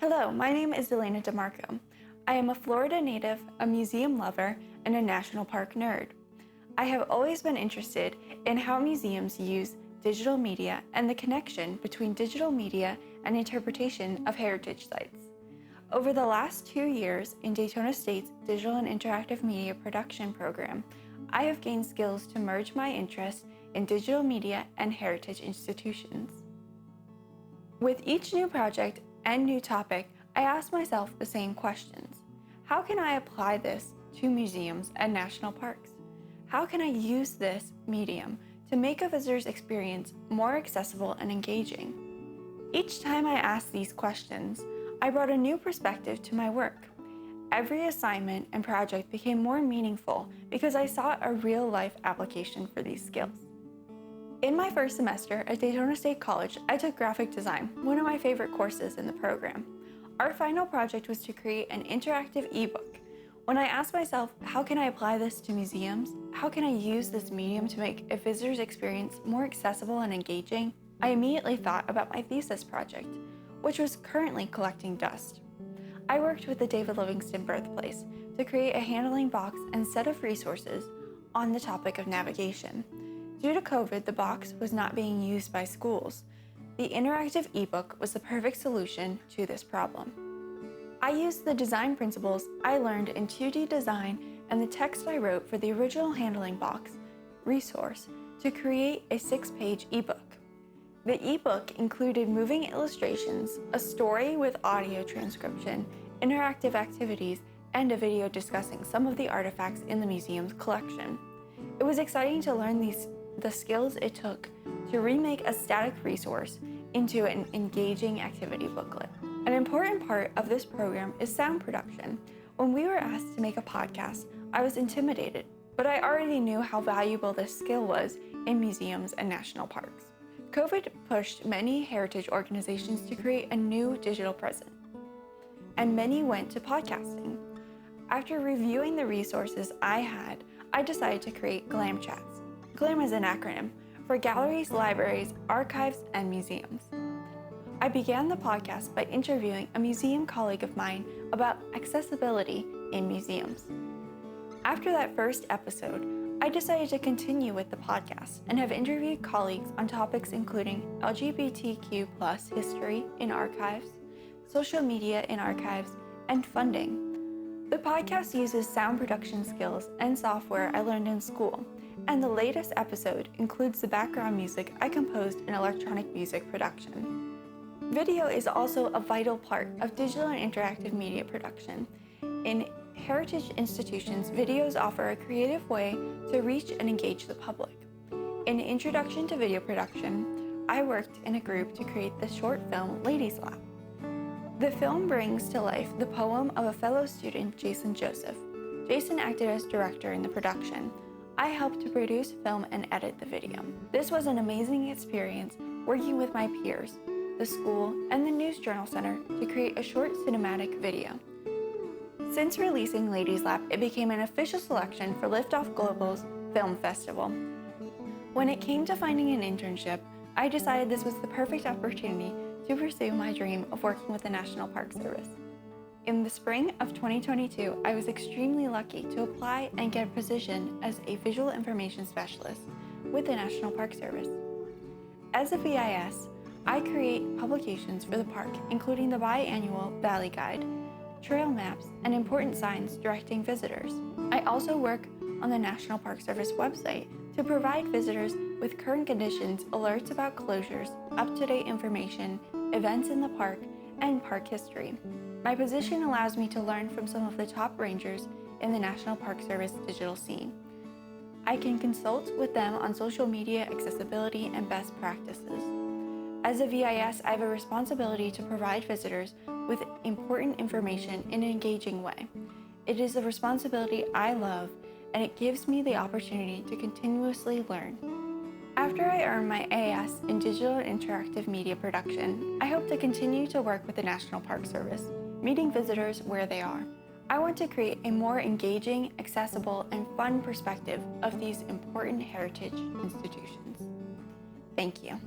Hello, my name is Elena DeMarco. I am a Florida native, a museum lover, and a national park nerd. I have always been interested in how museums use digital media and the connection between digital media and interpretation of heritage sites. Over the last 2 years in Daytona State's Digital and Interactive Media Production program, I have gained skills to merge my interest in digital media and heritage institutions. With each new project and new topic, I ask myself the same questions. How can I apply this to museums and national parks? How can I use this medium to make a visitor's experience more accessible and engaging? Each time I asked these questions, I brought a new perspective to my work. Every assignment and project became more meaningful because I saw a real-life application for these skills. In my first semester at Daytona State College, I took graphic design, one of my favorite courses in the program. Our final project was to create an interactive ebook. When I asked myself, how can I apply this to museums? How can I use this medium to make a visitor's experience more accessible and engaging? I immediately thought about my thesis project, which was currently collecting dust. I worked with the David Livingstone birthplace to create a handling box and set of resources on the topic of navigation. Due to COVID, the box was not being used by schools. The interactive ebook was the perfect solution to this problem. I used the design principles I learned in 2D design and the text I wrote for the original handling box resource to create a 6-page ebook. The ebook included moving illustrations, a story with audio transcription, interactive activities, and a video discussing some of the artifacts in the museum's collection. It was exciting to learn the skills it took to remake a static resource into an engaging activity booklet. An important part of this program is sound production. When we were asked to make a podcast, I was intimidated, but I already knew how valuable this skill was in museums and national parks. COVID pushed many heritage organizations to create a new digital presence, and many went to podcasting. After reviewing the resources I had, I decided to create Glam Chats. GLAM is an acronym for galleries, libraries, archives, and museums. I began the podcast by interviewing a museum colleague of mine about accessibility in museums. After that first episode, I decided to continue with the podcast and have interviewed colleagues on topics including LGBTQ+ history in archives, social media in archives, and funding. The podcast uses sound production skills and software I learned in school, and the latest episode includes the background music I composed in electronic music production. Video is also a vital part of digital and interactive media production. In heritage institutions, videos offer a creative way to reach and engage the public. In Introduction to Video Production, I worked in a group to create the short film Ladies Lap. The film brings to life the poem of a fellow student, Jason Joseph. Jason acted as director in the production. I helped to produce, film, and edit the video. This was an amazing experience working with my peers, the school, and the News Journal Center to create a short cinematic video. Since releasing Ladies Lap, it became an official selection for Liftoff Global's Film Festival. When it came to finding an internship, I decided this was the perfect opportunity to pursue my dream of working with the National Park Service. In the spring of 2022, I was extremely lucky to apply and get a position as a visual information specialist with the National Park Service. As a VIS, I create publications for the park, including the biannual Valley Guide, trail maps, and important signs directing visitors. I also work on the National Park Service website to provide visitors with current conditions, alerts about closures, up-to-date information, events in the park, and park history. My position allows me to learn from some of the top rangers in the National Park Service digital scene. I can consult with them on social media accessibility and best practices. As a VIS, I have a responsibility to provide visitors with important information in an engaging way. It is a responsibility I love, and it gives me the opportunity to continuously learn. After I earn my AS in Digital and Interactive Media Production, I hope to continue to work with the National Park Service, meeting visitors where they are. I want to create a more engaging, accessible, and fun perspective of these important heritage institutions. Thank you.